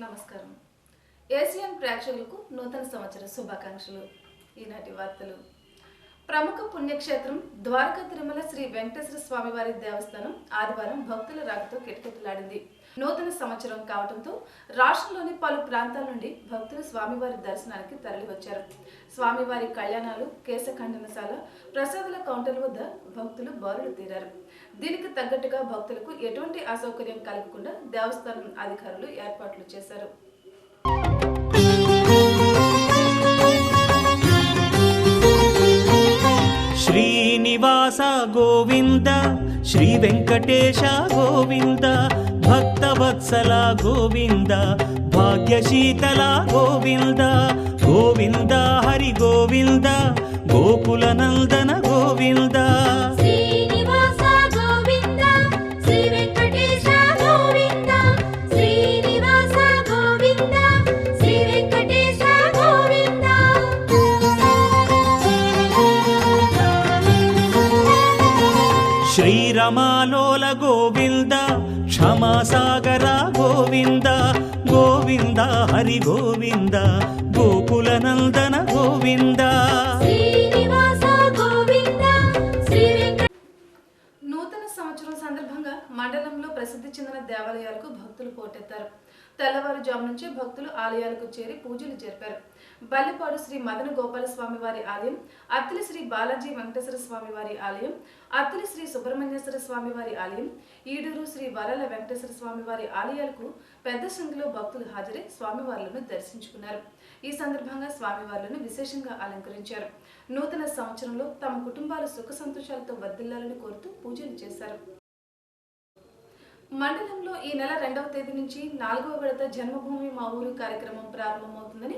నమస్కారం. ఏసియన్ ప్రేక్షకులకు నూతన సంవత్సర శుభాకాంక్షలు. ఈనాటి వార్తలు. ప్రముఖ పుణ్యక్షేత్రం ద్వారకా తిరుమల శ్రీ వెంకటేశ్వర స్వామివారి దేవస్థానం ఆదివారం భక్తుల రాకతో కిటకిటలాడింది. నూతన సంవత్సరం కావడంతో రాష్ట్రంలోని పలు ప్రాంతాల నుండి భక్తులు స్వామివారి దర్శనానికి తరలివచ్చారు. స్వామివారి కళ్యాణాలు, కేశఖండనశాల, ప్రసాదాల కౌంటర్ల వద్ద భక్తులు బారులు తీరారు. దీనికి తగ్గట్టుగా భక్తులకు ఎటువంటి అసౌకర్యం కలగకుండా దేవస్థానం అధికారులు ఏర్పాట్లు చేశారు. శ్రీనివాస గోవింద, శ్రీ వెంకటేశ గోవింద, భక్తవత్సల గోవింద, భాగ్యశీతల గోవింద, గోవింద హరి గోవింద, గోకుల నందన గోవింద. శ్రీరమాలోల గోవింద, క్షమాసాగర గోవింద, గోవింద హరి గోవింద, గోకుల నందన గోవింద. నూతన సంవత్సరం సందర్భంగా మండలంలో ప్రసిద్ధి చెందిన దేవాలయాలకు భక్తులు పోటెత్తారు. తెల్లవారుజాము నుంచి భక్తులు ఆలయాలకు చేరి పూజలు జరిపారు. బల్లిపాడు శ్రీ మదన గోపాల స్వామి వారి ఆలయం, అత్తిలి శ్రీ బాలాజీ వెంకటేశ్వర స్వామి వారి ఆలయం, అత్తిలి శ్రీ సుబ్రహ్మణ్యేశ్వర స్వామి వారి ఆలయం, ఈడూరు శ్రీ వరల వెంకటేశ్వర స్వామి వారి ఆలయాలకు పెద్ద సంఖ్యలో భక్తులు హాజరై స్వామివార్లను దర్శించుకున్నారు. ఈ సందర్భంగా స్వామివార్లను విశేషంగా అలంకరించారు. నూతన సంవత్సరంలో తమ కుటుంబాలు సుఖ సంతోషాలతో వర్ధిల్లాలని కోరుతూ పూజలు చేశారు. మండలంలో ఈ నెల 2వ తేదీ నుంచి 4వ విడత జన్మభూమి మా ఊరు కార్యక్రమం ప్రారంభమవుతుందని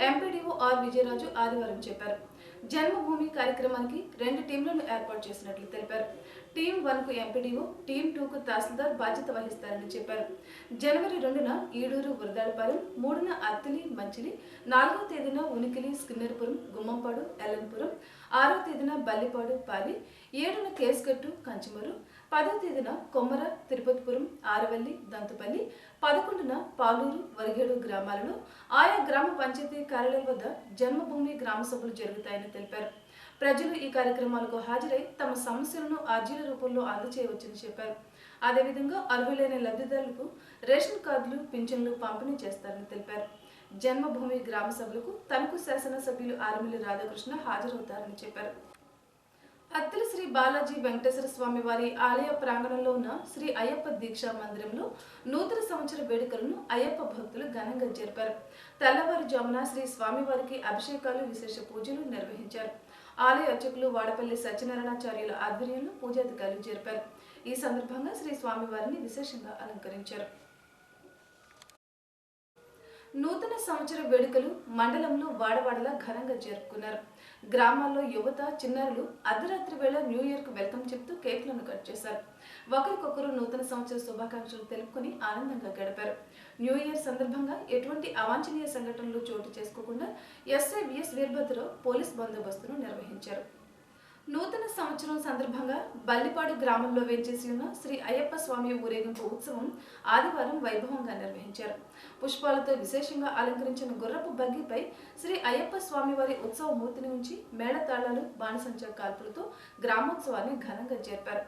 ఎంపీడీఓ ఆర్ విజయరాజు ఆదివారం చెప్పారు. జన్మభూమి కార్యక్రమానికి 2 టీంలను ఏర్పాటు చేసినట్లు తెలిపారు. టీం 1కు ఎంపీడీఓ, టీం 2కు తహసీల్దార్ బాధ్యత వహిస్తారని చెప్పారు. జనవరి 2న ఈడూరు వరదాలపాలెం, 3న అత్తిలి మంచిలి, 4వ తేదీన ఉనికిలి స్కిన్నెరపురం గుమ్మంపాడు ఎల్లన్పురం, 6వ తేదీన బల్లిపాడు పాలి, 7న కేసుగట్టు కంచిమరు, 10వ తేదీన కొమ్మర తిరుపతిపురం ఆరవల్లి దంతుపల్లి, 11న పాలూరు వరిగేడు గ్రామాలలో ఆయా గ్రామ పంచాయతీ కార్యాలయాల వద్ద జన్మభూమి గ్రామ సభలు జరుగుతాయని తెలిపారు. ప్రజలు ఈ కార్యక్రమాలకు హాజరై తమ సమస్యలను అర్జీల రూపంలో అందజేయవచ్చని చెప్పారు. అదేవిధంగా అర్హులైన లబ్ధిదారులకు రేషన్ కార్డులు, పింఛన్లు పంపిణీ చేస్తారని తెలిపారు. జన్మభూమి గ్రామ సభలకు తణుకు శాసనసభ్యులు ఆర్మిల్లి రాధాకృష్ణ హాజరవుతారని చెప్పారు. అత్తిలి శ్రీ బాలాజీ వెంకటేశ్వర స్వామి వారి ఆలయ ప్రాంగణంలో ఉన్న శ్రీ అయ్యప్ప దీక్షా మందిరంలో నూతన సంవత్సర వేడుకలను అయ్యప్ప భక్తులు ఘనంగా జరిపారు. తెల్లవారుజామున శ్రీ స్వామివారికి అభిషేకాలు, విశేష పూజలు నిర్వహించారు. ఆలయ అర్చకులు వాడపల్లి సత్యనారాయణాచార్యుల ఆధ్వర్యంలో పూజాధికారులు జరిపారు. ఈ సందర్భంగా శ్రీ స్వామివారిని విశేషంగా అలంకరించారు. నూతన సంవత్సర వేడుకలు మండలంలో వాడవాడలా ఘనంగా జరుపుకున్నారు. గ్రామాల్లో యువత, చిన్నారులు అర్ధరాత్రి వేళ న్యూ ఇయర్ కు వెల్కమ్ చెప్తూ కేక్లను కట్ చేశారు. ఒకరికొకరు నూతన సంవత్సర శుభాకాంక్షలు తెలుపుకుని ఆనందంగా గడిపారు. న్యూ ఇయర్ సందర్భంగా ఎటువంటి అవాంఛనీయ సంఘటనలు చోటు చేసుకోకుండా ఎస్ఐ విఎస్ వీరభద్రరావు పోలీస్ బందోబస్తును నిర్వహించారు. నూతన సంవత్సరం సందర్భంగా బల్లిపాడు గ్రామంలో వేంచేసి ఉన్న శ్రీ అయ్యప్ప స్వామి ఊరేగింపు ఉత్సవం ఆదివారం వైభవంగా నిర్వహించారు. పుష్పాలతో విశేషంగా అలంకరించిన గుర్రపు బగ్గిపై శ్రీ అయ్యప్ప స్వామి వారి ఉత్సవ మూర్తిని ఉంచి మేళతాళాలు, బాణసంచా కాల్పులతో గ్రామోత్సవాన్ని ఘనంగా జరిపారు.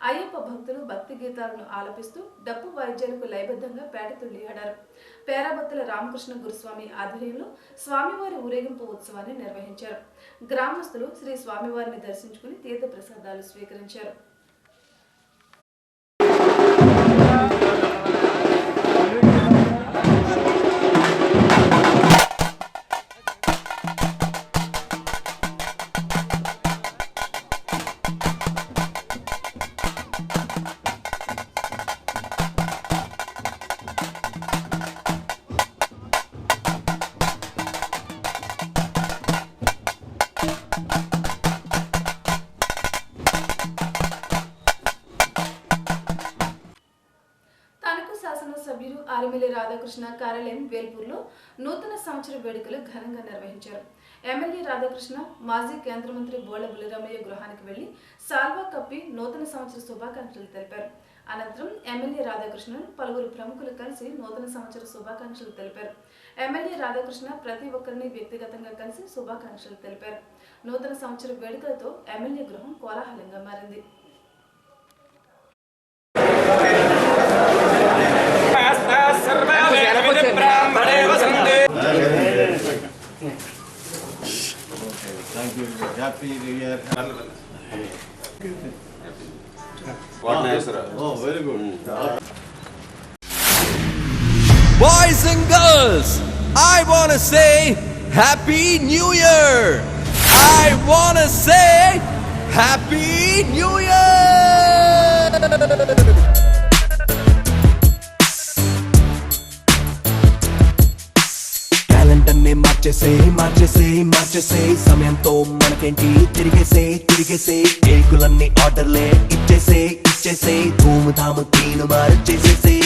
అయ్యప్ప భక్తులు భక్తి గీతాలను ఆలపిస్తూ డప్పు వాయిద్యాలకు లయబద్ధంగా పేటతుళ్లి ఆడారు. పేరాబత్తుల రామకృష్ణ గురుస్వామి ఆధ్వర్యంలో స్వామివారి ఊరేగింపు ఉత్సవాన్ని నిర్వహించారు. గ్రామస్తులు శ్రీ స్వామివారిని దర్శించుకుని తీర్థ ప్రసాదాలు స్వీకరించారు. శాసనసభ్యులు ఆర్మిల్లి రాధాకృష్ణ కార్యాలయం వేల్పూర్లో నూతన సంవత్సర వేడుకలు ఘనంగా నిర్వహించారు. ఎమ్మెల్యే రాధాకృష్ణ మాజీ కేంద్ర మంత్రి బోళ్ల బుల్లిరామయ్య గృహానికి వెళ్లి సాల్వా కప్పి నూతన సంవత్సర శుభాకాంక్షలు తెలిపారు. అనంతరం ఎమ్మెల్యే రాధాకృష్ణన్ పలువురు ప్రముఖులు కలిసి నూతన సంవత్సర శుభాకాంక్షలు తెలిపారు. ఎమ్మెల్యే రాధాకృష్ణ ప్రతి ఒక్కరిని వ్యక్తిగతంగా కలిసి శుభాకాంక్షలు తెలిపారు. నూతన సంవత్సర వేడుకలతో ఎమ్మెల్యే గృహం కోలాహలంగా మారింది. Thank you. Happy New Year. Oh, very good. Boys and girls, I wanna say Happy New Year! I wanna say Happy New Year! Calendar ని మార్చేసే సమయంతో మనకేంటి తిరిగేసే కేకులన్నీ ఆర్డర్లే ఇచ్చేసే ధూముధాము తీను మార్చేసే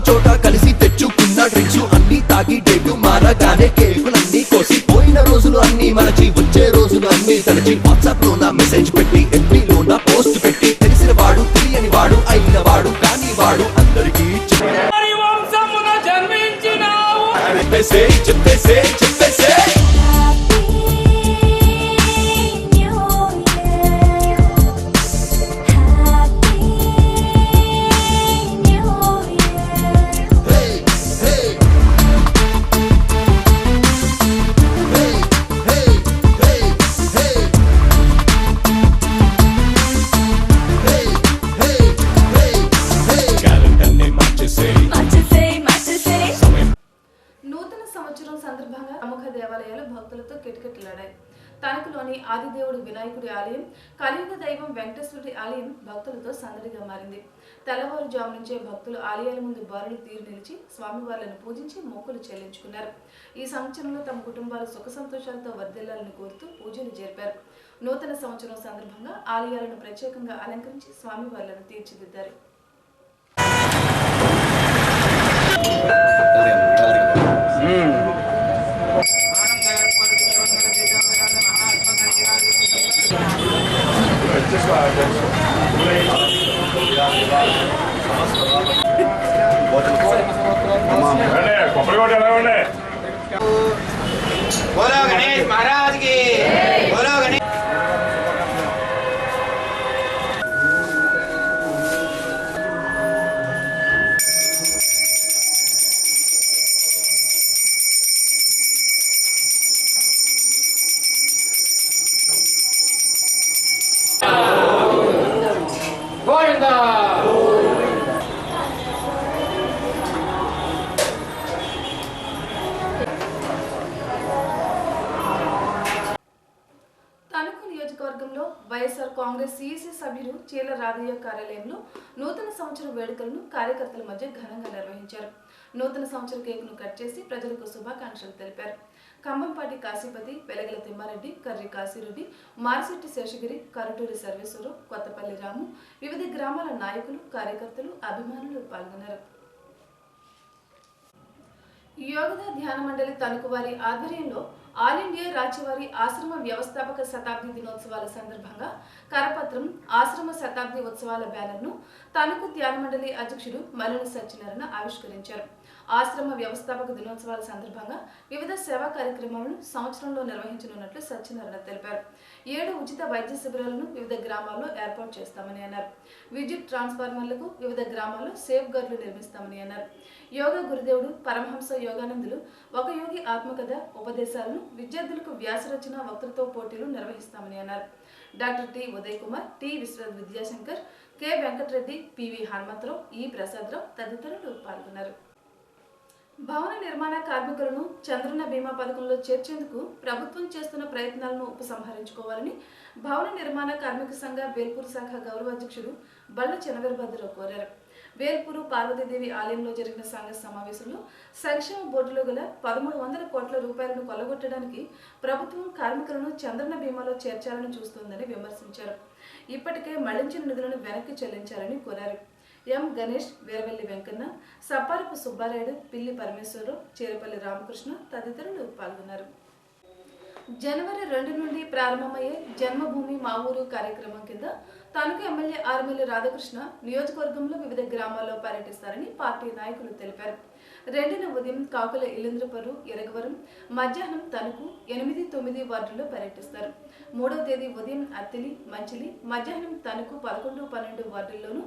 చోట కలిసి తెచ్చుకున్న డ్రింక్స్ అన్ని తాగి డేటు మారగానే కేకులన్నీ కోసి పోయిన రోజులు అన్ని మరచి వచ్చే రోజులు అన్ని తలచి వాట్సాప్ లో నా మెసేజ్ పెట్టి FB లో నా పోస్ట్ పెట్టి తెలిసిన వాడు తెలియని వాడు అయిన వాడు కాని వాడు అందరికీ చెప్పేసే నూతన సంవత్సరం సందర్భంగా ప్రముఖ దేవాలయాలు భక్తులతో కిటకిటలాడాయి. తణుకులోని ఆదిదేవుడు వినాయకుడి ఆలయం, కలియుగ దైవం వెంకటేశ్వరుడి ఆలయం భక్తులతో సందడిగా మారింది. తెల్లవారుజాము నుంచే భక్తులు ఆలయాల ముందు బారులు తీరు నిలిచి స్వామివార్లను పూజించి మొక్కులు చెల్లించుకున్నారు. ఈ సంవత్సరంలో తమ కుటుంబాలు సుఖ సంతోషాలతో వర్ధిల్లాలని కోరుతూ పూజలు జరిపారు. నూతన సంవత్సరం సందర్భంగా ఆలయాలను ప్రత్యేకంగా అలంకరించి స్వామివార్లను తీర్చిదిద్దారు. बोलो गणेश महाराज की बोलो गणेश गोविंदा నియోజకవర్గంలో వైఎస్ఆర్ కాంగ్రెస్ సిఇసి సభ్యులు చీల రాధయ్య కార్యాలయంలో నూతన సంవత్సర వేడుకలను కార్యకర్తల మధ్య ఘనంగా నిర్వహించారు. నూతన సంవత్సర కేకును కట్ చేసి ప్రజలకు శుభాకాంక్షలు తెలిపారు. కంబంపాటి కాశీపతి, పెలగల తిమ్మారెడ్డి, కర్రి కాశీరెడ్డి, మారిశెట్టి శేషగిరి, కరటూరి సర్వేశ్వరరావు, కొత్తపల్లి రాము, వివిధ గ్రామాల నాయకులు, కార్యకర్తలు, అభిమానులు పాల్గొన్నారు. యోగద ధ్యాన మండలి తణుకు వారి ఆధ్వర్యంలో ఆల్ ఇండియా రాజ్యవారి ఆశ్రమ వ్యవస్థాపక శతాబ్ది దినోత్సవాల సందర్భంగా కరపత్రం ఆశ్రమ శతాబ్ది ఉత్సవాల బ్యానర్ను తణుకు ధ్యాన మండలి అధ్యక్షుడు మల్లుని సత్యనారాయణ ఆవిష్కరించారు. ఆశ్రమ వ్యవస్థాపక దినోత్సవాల సందర్భంగా వివిధ సేవా కార్యక్రమాలను సంవత్సరంలో నిర్వహించనున్నట్లు సత్యనారాయణ తెలిపారు. 7 ఉచిత వైద్య శిబిరాలను వివిధ గ్రామాల్లో ఏర్పాటు చేస్తామని అన్నారు. విద్యుత్ ట్రాన్స్ఫార్మర్లకు వివిధ గ్రామాల్లో సేఫ్ గార్డులు నిర్మిస్తామని అన్నారు. యోగా గురుదేవుడు పరమహంస యోగానందులు ఒక యోగి ఆత్మకథ ఉపదేశాలను విద్యార్థులకు వ్యాసరచన వక్తృత్వ పోటీలు నిర్వహిస్తామని అన్నారు. Doctor T Uday Kumar, T Vidyashankar, K Venkatareddy, PV Hanumantharao, E Prasadarao తదితరులు పాల్గొన్నారు. భవన నిర్మాణ కార్మికులను చంద్రన్న బీమా పథకంలో చేర్చేందుకు ప్రభుత్వం చేస్తున్న ప్రయత్నాలను ఉపసంహరించుకోవాలని భవన నిర్మాణ కార్మిక సంఘ వేల్పూరు శాఖ గౌరవ అధ్యక్షుడు బళ్ళ చెనవీరభద్రరావు కోరారు. వేల్పూరు పార్వతీదేవి ఆలయంలో జరిగిన సంఘ సమావేశంలో సంక్షేమ బోర్డులో గల 1300 కోట్ల రూపాయలను కొల్లగొట్టడానికి ప్రభుత్వం కార్మికులను చంద్రన్న బీమాలో చేర్చాలని చూస్తోందని విమర్శించారు. ఇప్పటికే మళ్లించిన నిధులను వెనక్కి చెల్లించాలని కోరారు. ఎం గణేష్, వీరవెల్లి వెంకన్న, సప్పారపు సుబ్బారాయుడు, పిల్లి పరమేశ్వరరావు, చీరపల్లి రామకృష్ణ తదితరులు పాల్గొన్నారు. జనవరి 2 నుండి ప్రారంభమయ్యే జన్మభూమి మా ఊరు కార్యక్రమం కింద తణుకు ఎమ్మెల్యే ఆర్మిల్లి రాధాకృష్ణ నియోజకవర్గంలో వివిధ గ్రామాల్లో పర్యటిస్తారని పార్టీ నాయకులు తెలిపారు. 2న ఉదయం కాకుల ఇల్లంద్రపర్రు, ఎరగవరం, మధ్యాహ్నం తణుకు 8, 9 వార్డుల్లో పర్యటిస్తారు. 3వ తేదీ ఉదయం అత్తిలి, మంచిలి, మధ్యాహ్నం తణుకు 11, 12 వార్డుల్లోనూ,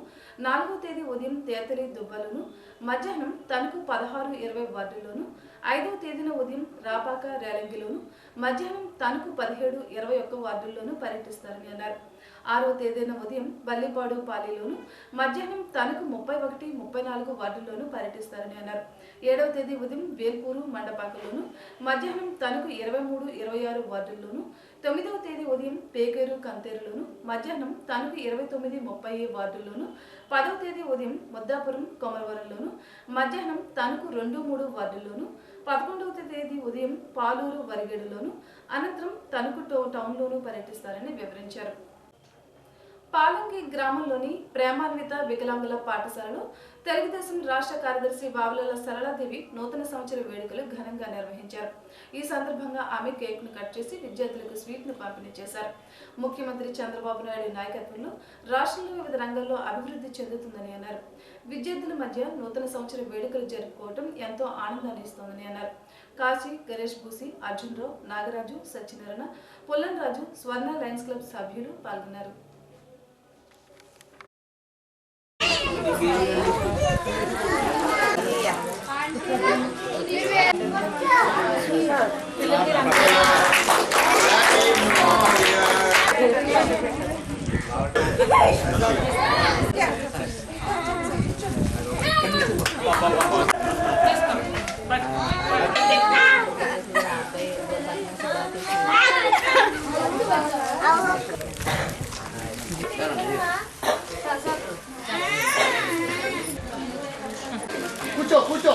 4వ తేదీ ఉదయం తేతలి, దుబ్బలోను, మధ్యాహ్నం తణుకు 16, 20 వార్డుల్లోనూ, 5వ తేదీన ఉదయం రాపాక, రేలంగిలోను, మధ్యాహ్నం తణుకు 17, 21 వార్డుల్లోనూ పర్యటిస్తారని అన్నారు. 6వ తేదీన ఉదయం బల్లిపాడు, పాలిలోను, మధ్యాహ్నం తణుకు 31, 34 వార్డుల్లోనూ పర్యటిస్తారని అన్నారు. 7వ తేదీ ఉదయం వేల్పూరు, మండపాకలోను, మధ్యాహ్నం తణుకు 23, 26 వార్డుల్లోను, 9వ తేదీ ఉదయం పేకేరు, కంతేరులోను, మధ్యాహ్నం తణుకు 29, 30 వార్డుల్లోను, 10వ తేదీ ఉదయం ముద్దాపురం, కొమరవరంలోను, మధ్యాహ్నం తణుకు 2, 3 వార్డుల్లోను, 11వ తేదీ ఉదయం పాలూరు, వరిగేడులోను, అనంతరం తణుకు టౌన్లోనూ పర్యటిస్తారని వివరించారు. పాలంగి గ్రామంలోని ప్రేమాన్విత వికలాంగుల పాఠశాలలో తెలుగుదేశం రాష్ట్ర కార్యదర్శి వావలల సరళాదేవి నూతన సంవత్సర వేడుకలు ఘనంగా నిర్వహించారు. ఈ సందర్భంగా ఆమె కేక్ను కట్ చేసి విద్యార్థులకు స్వీట్ను పంపిణీ చేశారు. ముఖ్యమంత్రి చంద్రబాబు నాయుడు నాయకత్వంలో రాష్ట్రంలో వివిధ రంగాల్లో అభివృద్ధి చెందుతుందని అన్నారు. విద్యార్థుల మధ్య నూతన సంవత్సర వేడుకలు జరుపుకోవడం ఎంతో ఆనందాన్ని ఇస్తోందని అన్నారు. కాశీ, గణేష్ బూసి, అర్జున్ రావు, నాగరాజు, సత్యనారాయణ, పొల్లన్ రాజు, స్వర్ణ లయన్స్ క్లబ్ సభ్యులు పాల్గొన్నారు. కూర్చో